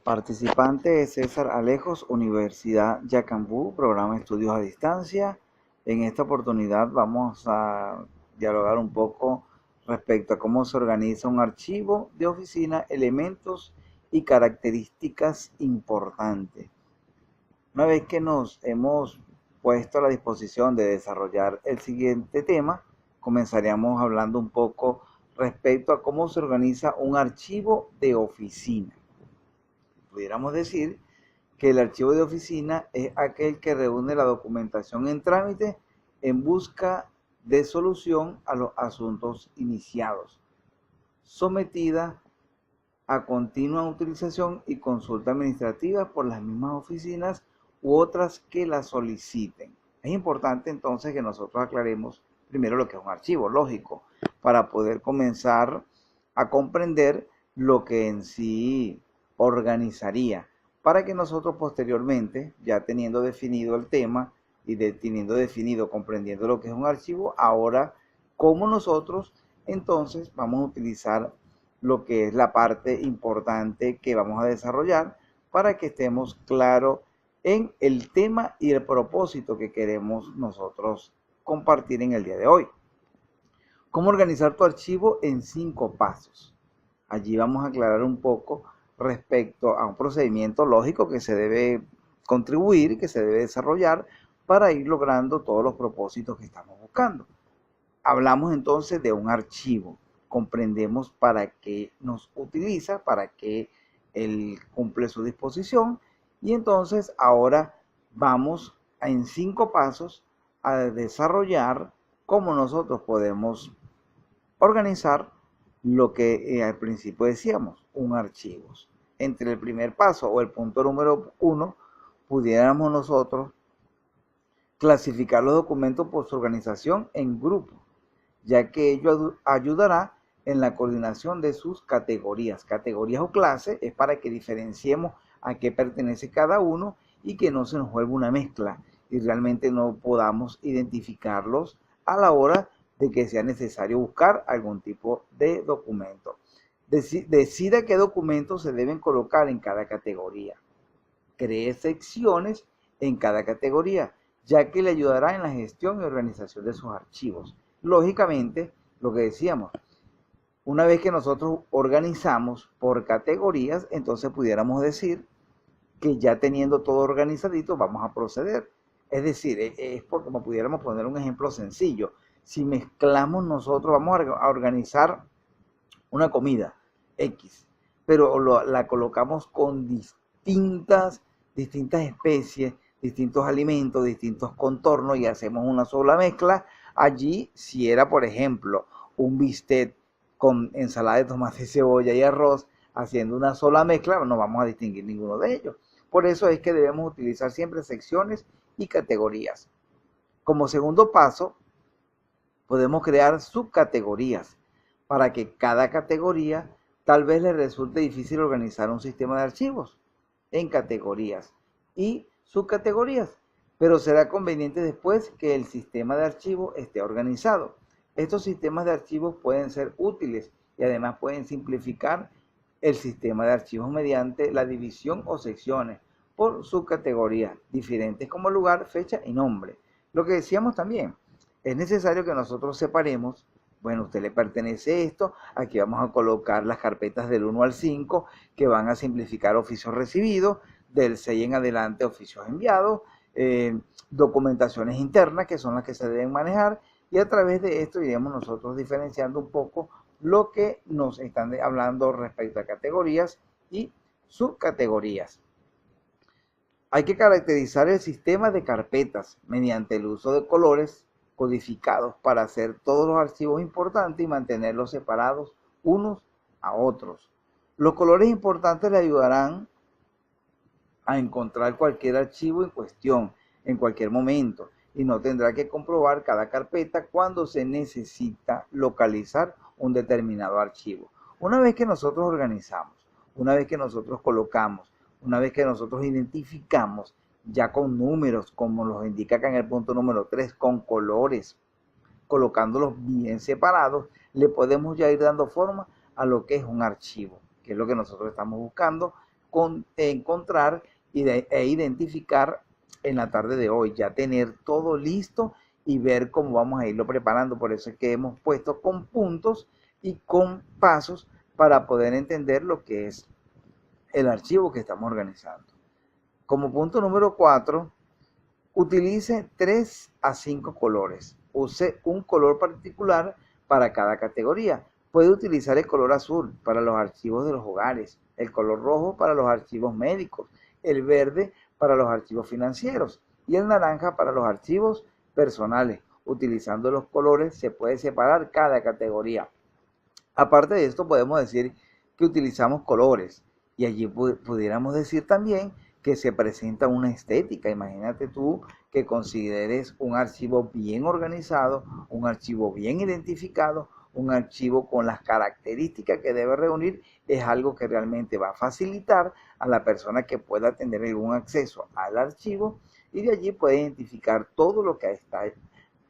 Participante es César Alejos, Universidad Yacambú, programa de estudios a distancia. En esta oportunidad vamos a dialogar un poco respecto a cómo se organiza un archivo de oficina, elementos y características importantes. Una vez que nos hemos puesto a la disposición de desarrollar el siguiente tema, comenzaríamos hablando un poco respecto a cómo se organiza un archivo de oficina. Pudiéramos decir que el archivo de oficina es aquel que reúne la documentación en trámite en busca de solución a los asuntos iniciados, sometida a continua utilización y consulta administrativa por las mismas oficinas u otras que la soliciten. Es importante entonces que nosotros aclaremos primero lo que es un archivo, lógico, para poder comenzar a comprender lo que en sí organizaría, para que nosotros posteriormente, ya teniendo definido el tema y teniendo definido, comprendiendo lo que es un archivo, ahora cómo nosotros entonces vamos a utilizar lo que es la parte importante que vamos a desarrollar para que estemos claros en el tema y el propósito que queremos nosotros compartir en el día de hoy. ¿Cómo organizar tu archivo en 5 pasos? Allí vamos a aclarar un poco respecto a un procedimiento lógico que se debe contribuir, que se debe desarrollar para ir logrando todos los propósitos que estamos buscando. Hablamos entonces de un archivo, comprendemos para qué nos utiliza, para qué él cumple su disposición, y entonces ahora vamos en 5 pasos a desarrollar cómo nosotros podemos organizar lo que al principio decíamos, un archivo. Entre el primer paso o el punto número 1, pudiéramos nosotros clasificar los documentos por su organización en grupos, ya que ello ayudará en la coordinación de sus categorías. Categorías o clases es para que diferenciemos a qué pertenece cada uno y que no se nos vuelva una mezcla y realmente no podamos identificarlos a la hora de que sea necesario buscar algún tipo de documento. Decida qué documentos se deben colocar en cada categoría. Cree secciones en cada categoría, ya que le ayudará en la gestión y organización de sus archivos. Lógicamente, lo que decíamos, una vez que nosotros organizamos por categorías, entonces pudiéramos decir que ya teniendo todo organizadito, vamos a proceder. Es decir, es por como pudiéramos poner un ejemplo sencillo. Si mezclamos nosotros, vamos a organizar una comida X, pero la colocamos con distintas especies, distintos alimentos, distintos contornos y hacemos una sola mezcla. Allí, si era, por ejemplo, un bistec con ensalada de tomate, cebolla y arroz, haciendo una sola mezcla, no vamos a distinguir ninguno de ellos. Por eso es que debemos utilizar siempre secciones y categorías. Como segundo paso, podemos crear subcategorías para que cada categoría tal vez le resulte difícil organizar un sistema de archivos en categorías y subcategorías, pero será conveniente después que el sistema de archivos esté organizado. Estos sistemas de archivos pueden ser útiles y además pueden simplificar el sistema de archivos mediante la división o secciones por subcategorías diferentes como lugar, fecha y nombre. Lo que decíamos también, es necesario que nosotros separemos, bueno, a usted le pertenece esto, aquí vamos a colocar las carpetas del 1 al 5 que van a simplificar oficios recibidos, del 6 en adelante oficios enviados, documentaciones internas que son las que se deben manejar y a través de esto iremos nosotros diferenciando un poco lo que nos están hablando respecto a categorías y subcategorías. Hay que caracterizar el sistema de carpetas mediante el uso de colores codificados para hacer todos los archivos importantes y mantenerlos separados unos a otros. Los colores importantes le ayudarán a encontrar cualquier archivo en cuestión en cualquier momento y no tendrá que comprobar cada carpeta cuando se necesita localizar un determinado archivo. Una vez que nosotros organizamos, una vez que nosotros colocamos, una vez que nosotros identificamos ya con números, como los indica acá en el punto número 3, con colores, colocándolos bien separados, le podemos ya ir dando forma a lo que es un archivo, que es lo que nosotros estamos buscando encontrar e identificar en la tarde de hoy, ya tener todo listo y ver cómo vamos a irlo preparando. Por eso es que hemos puesto con puntos y con pasos para poder entender lo que es el archivo que estamos organizando. Como punto número 4, utilice 3 a 5 colores. Use un color particular para cada categoría. Puede utilizar el color azul para los archivos de los hogares, el color rojo para los archivos médicos, el verde para los archivos financieros y el naranja para los archivos personales. Utilizando los colores se puede separar cada categoría. Aparte de esto, podemos decir que utilizamos colores y allí pudiéramos decir también que se presenta una estética. Imagínate tú que consideres un archivo bien organizado, un archivo bien identificado, un archivo con las características que debe reunir. Es algo que realmente va a facilitar a la persona que pueda tener algún acceso al archivo y de allí puede identificar todo lo que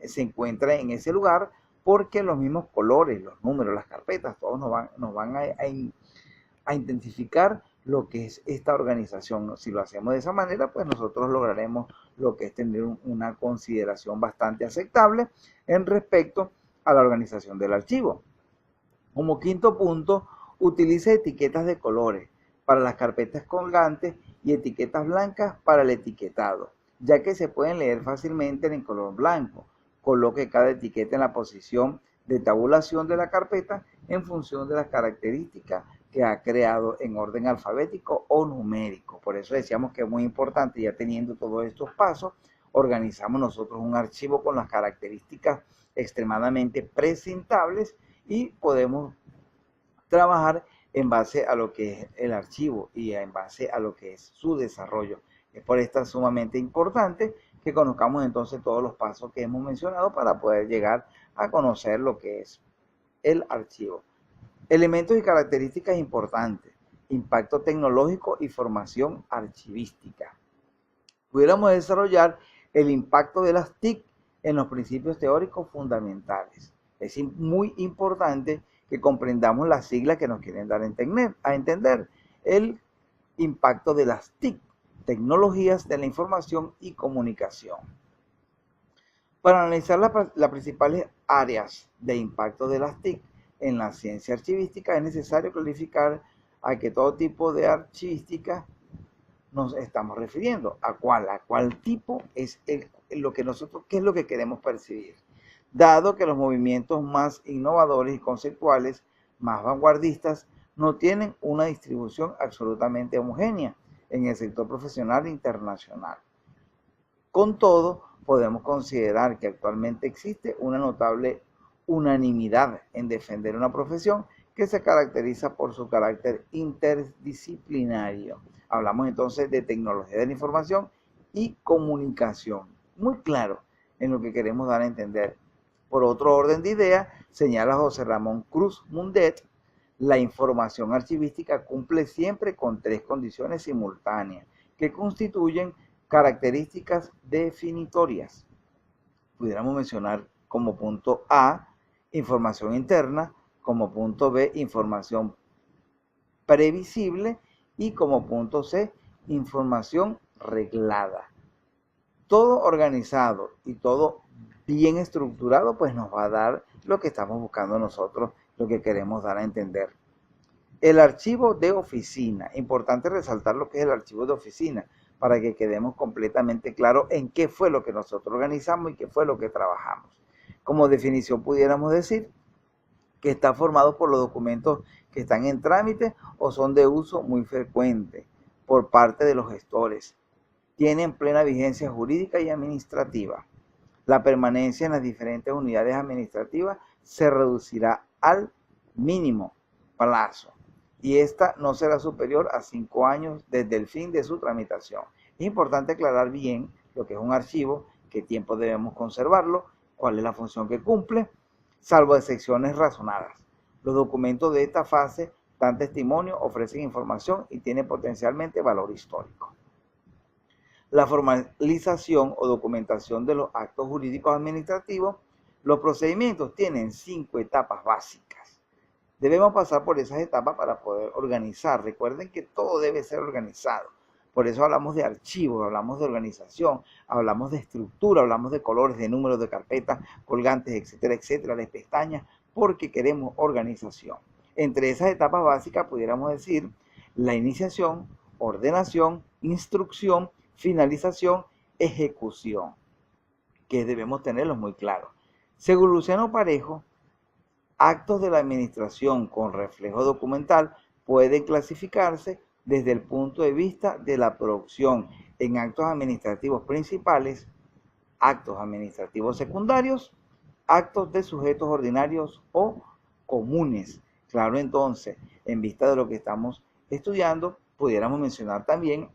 se encuentra en ese lugar, porque los mismos colores, los números, las carpetas, todos nos van a identificar lo que es esta organización. Si lo hacemos de esa manera, pues nosotros lograremos lo que es tener una consideración bastante aceptable en respecto a la organización del archivo. Como quinto punto, utilice etiquetas de colores para las carpetas colgantes y etiquetas blancas para el etiquetado, ya que se pueden leer fácilmente en color blanco. Coloque cada etiqueta en la posición de tabulación de la carpeta en función de las características que ha creado en orden alfabético o numérico. Por eso decíamos que es muy importante, ya teniendo todos estos pasos, organizamos nosotros un archivo con las características extremadamente presentables y podemos trabajar en base a lo que es el archivo y en base a lo que es su desarrollo. Es por esto sumamente importante que conozcamos entonces todos los pasos que hemos mencionado para poder llegar a conocer lo que es el archivo. Elementos y características importantes: impacto tecnológico y formación archivística. Pudiéramos desarrollar el impacto de las TIC en los principios teóricos fundamentales. Es muy importante que comprendamos las siglas que nos quieren dar a entender. El impacto de las TIC, tecnologías de la información y comunicación. Para analizar las principales áreas de impacto de las TIC en la ciencia archivística, es necesario clarificar a qué todo tipo de archivística nos estamos refiriendo, a cuál tipo es lo que nosotros, qué es lo que queremos percibir. Dado que los movimientos más innovadores y conceptuales, más vanguardistas, no tienen una distribución absolutamente homogénea en el sector profesional internacional. Con todo, podemos considerar que actualmente existe una notable unanimidad en defender una profesión que se caracteriza por su carácter interdisciplinario. Hablamos entonces de tecnología de la información y comunicación. Muy claro en lo que queremos dar a entender. Por otro orden de ideas, señala José Ramón Cruz Mundet, la información archivística cumple siempre con 3 condiciones simultáneas que constituyen características definitorias. Pudiéramos mencionar como punto A, información interna, como punto B, información previsible y como punto C, información reglada. Todo organizado y todo bien estructurado, pues nos va a dar lo que estamos buscando nosotros, lo que queremos dar a entender. El archivo de oficina. Importante resaltar lo que es el archivo de oficina para que quedemos completamente claros en qué fue lo que nosotros organizamos y qué fue lo que trabajamos. Como definición pudiéramos decir que está formado por los documentos que están en trámite o son de uso muy frecuente por parte de los gestores. Tienen plena vigencia jurídica y administrativa. La permanencia en las diferentes unidades administrativas se reducirá al mínimo plazo y esta no será superior a 5 años desde el fin de su tramitación. Es importante aclarar bien lo que es un archivo, qué tiempo debemos conservarlo, cuál es la función que cumple, salvo excepciones razonadas. Los documentos de esta fase dan testimonio, ofrecen información y tienen potencialmente valor histórico. La formalización o documentación de los actos jurídicos administrativos. Los procedimientos tienen 5 etapas básicas. Debemos pasar por esas etapas para poder organizar. Recuerden que todo debe ser organizado. Por eso hablamos de archivos, hablamos de organización, hablamos de estructura, hablamos de colores, de números, de carpetas, colgantes, etcétera, etcétera, de pestañas, porque queremos organización. Entre esas etapas básicas pudiéramos decir la iniciación, ordenación, instrucción, finalización, ejecución, que debemos tenerlos muy claros. Según Luciano Parejo, actos de la administración con reflejo documental pueden clasificarse desde el punto de vista de la producción en actos administrativos principales, actos administrativos secundarios, actos de sujetos ordinarios o comunes. Claro, entonces, en vista de lo que estamos estudiando, pudiéramos mencionar también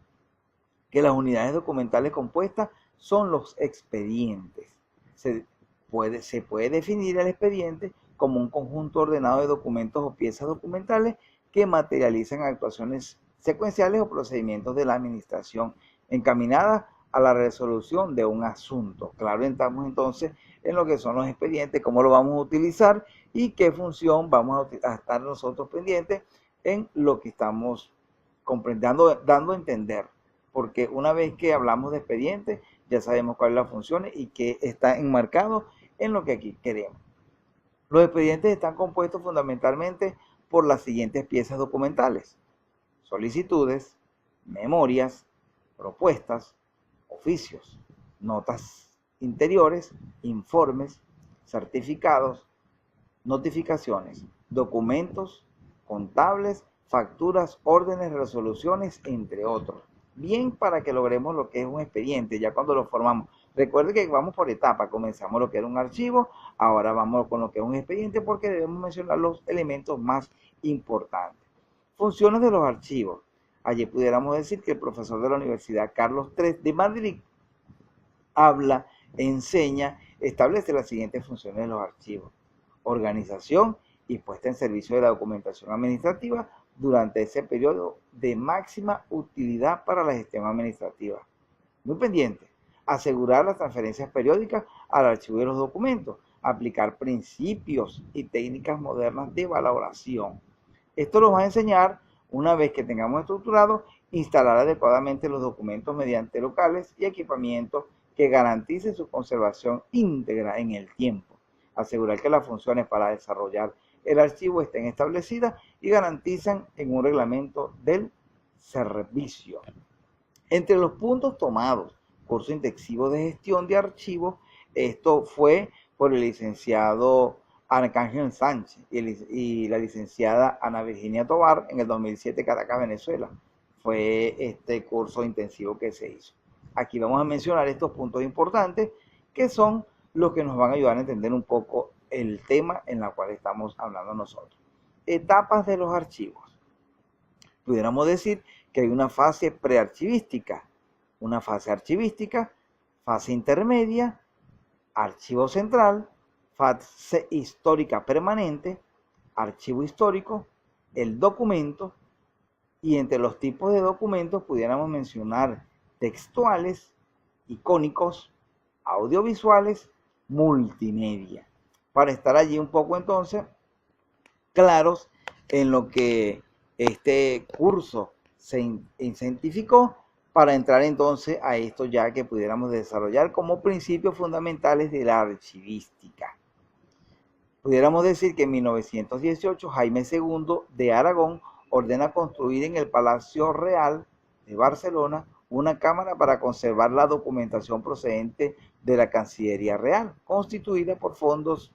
que las unidades documentales compuestas son los expedientes. Se puede definir el expediente como un conjunto ordenado de documentos o piezas documentales que materializan actuaciones secuenciales o procedimientos de la administración encaminadas a la resolución de un asunto. Claro, entramos entonces en lo que son los expedientes, cómo lo vamos a utilizar y qué función vamos a estar nosotros pendientes en lo que estamos comprendiendo, dando a entender. Porque una vez que hablamos de expedientes, ya sabemos cuáles son las funciones y qué está enmarcado en lo que aquí queremos. Los expedientes están compuestos fundamentalmente por las siguientes piezas documentales: solicitudes, memorias, propuestas, oficios, notas interiores, informes, certificados, notificaciones, documentos contables, facturas, órdenes, resoluciones, entre otros. Bien, para que logremos lo que es un expediente, ya cuando lo formamos. Recuerde que vamos por etapas, comenzamos lo que era un archivo, ahora vamos con lo que es un expediente porque debemos mencionar los elementos más importantes. Funciones de los archivos. Allí pudiéramos decir que el profesor de la Universidad Carlos III de Madrid habla, enseña, establece las siguientes funciones de los archivos: organización y puesta en servicio de la documentación administrativa durante ese periodo de máxima utilidad para la gestión administrativa. Muy pendiente: asegurar las transferencias periódicas al archivo de los documentos, aplicar principios y técnicas modernas de valoración. Esto nos va a enseñar, una vez que tengamos estructurado, instalar adecuadamente los documentos mediante locales y equipamientos que garanticen su conservación íntegra en el tiempo. Asegurar que las funciones para desarrollar el archivo estén establecidas y garantizan en un reglamento del servicio. Entre los puntos tomados, curso intensivo de gestión de archivos, esto fue por el licenciado Arcángel Sánchez y la licenciada Ana Virginia Tobar en el 2007, Caracas, Venezuela. Fue este curso intensivo que se hizo. Aquí vamos a mencionar estos puntos importantes que son los que nos van a ayudar a entender un poco el tema en el cual estamos hablando nosotros. Etapas de los archivos. Pudiéramos decir que hay una fase prearchivística, una fase archivística, fase intermedia, archivo central, fase histórica permanente, archivo histórico, el documento, y entre los tipos de documentos pudiéramos mencionar textuales, icónicos, audiovisuales, multimedia, para estar allí un poco entonces claros en lo que este curso se identificó, para entrar entonces a esto ya que pudiéramos desarrollar como principios fundamentales de la archivística. Pudiéramos decir que en 1918 Jaime II de Aragón ordena construir en el Palacio Real de Barcelona una cámara para conservar la documentación procedente de la Cancillería Real, constituida por fondos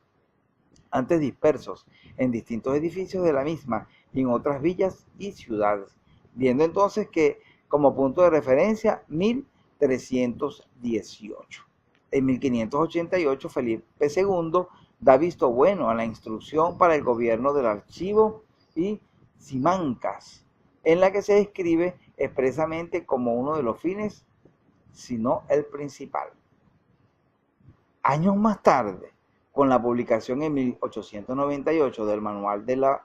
antes dispersos en distintos edificios de la misma y en otras villas y ciudades, viendo entonces que como punto de referencia 1318. En 1588 Felipe II da visto bueno a la instrucción para el gobierno del archivo y Simancas, en la que se describe expresamente como uno de los fines, sino el principal. Años más tarde, con la publicación en 1898 del Manual de los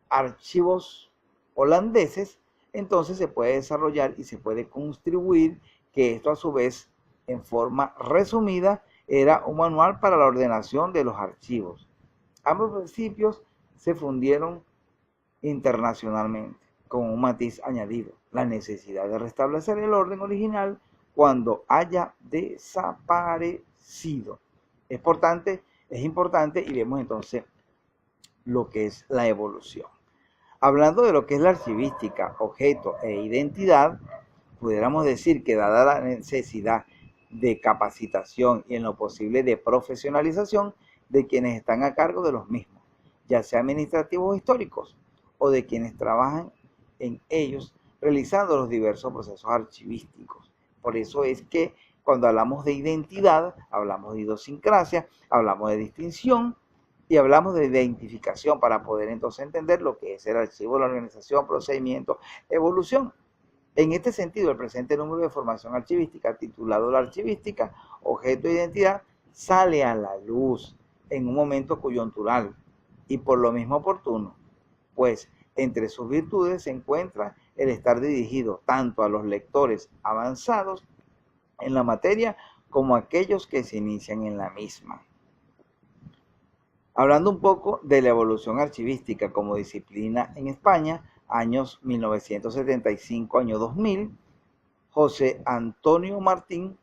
Archivos Holandeses, entonces se puede desarrollar y se puede contribuir que esto a su vez, en forma resumida, era un manual para la ordenación de los archivos. Ambos principios se fundieron internacionalmente, con un matiz añadido: la necesidad de restablecer el orden original cuando haya desaparecido. Es importante y vemos entonces lo que es la evolución. Hablando de lo que es la archivística, objeto e identidad, pudiéramos decir que dada la necesidad de capacitación y en lo posible de profesionalización de quienes están a cargo de los mismos, ya sea administrativos o históricos, o de quienes trabajan en ellos realizando los diversos procesos archivísticos. Por eso es que cuando hablamos de identidad, hablamos de idiosincrasia, hablamos de distinción y hablamos de identificación para poder entonces entender lo que es el archivo, la organización, procedimiento, evolución. En este sentido, el presente número de formación archivística, titulado La Archivística, objeto de identidad, sale a la luz en un momento coyuntural y por lo mismo oportuno, pues entre sus virtudes se encuentra el estar dirigido tanto a los lectores avanzados en la materia como a aquellos que se inician en la misma. Hablando un poco de la evolución archivística como disciplina en España, años 1975, año 2000, José Antonio Martín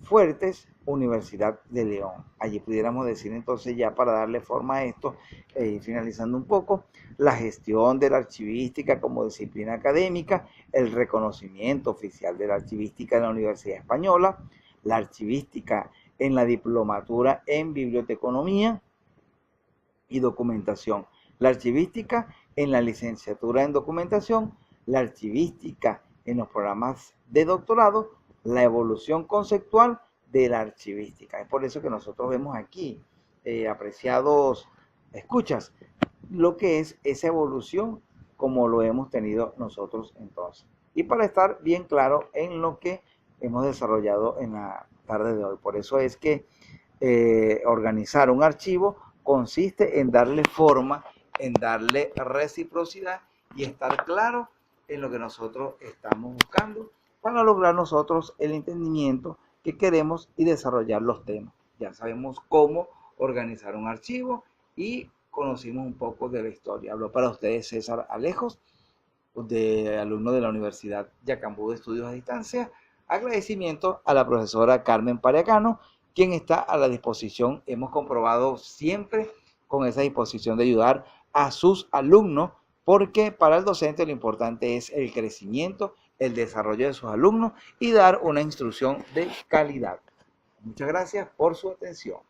Fuertes, Universidad de León. Allí pudiéramos decir entonces, ya para darle forma a esto, finalizando un poco, la gestión de la archivística como disciplina académica, el reconocimiento oficial de la archivística en la Universidad Española, la archivística en la diplomatura en biblioteconomía y documentación, la archivística en la licenciatura en documentación, la archivística en los programas de doctorado, la evolución conceptual de la archivística. Es por eso que nosotros vemos aquí, apreciados escuchas, lo que es esa evolución como lo hemos tenido nosotros entonces. Y para estar bien claro en lo que hemos desarrollado en la tarde de hoy. Por eso es que organizar un archivo consiste en darle forma, en darle reciprocidad y estar claro en lo que nosotros estamos buscando para lograr nosotros el entendimiento que queremos y desarrollar los temas. Ya sabemos cómo organizar un archivo y conocimos un poco de la historia. Hablo para ustedes César Alejos, alumno de la Universidad Yacambú de Estudios a Distancia. Agradecimiento a la profesora Carmen Pariacano, quien está a la disposición. Hemos comprobado siempre con esa disposición de ayudar a sus alumnos, porque para el docente lo importante es el crecimiento, el desarrollo de sus alumnos y dar una instrucción de calidad. Muchas gracias por su atención.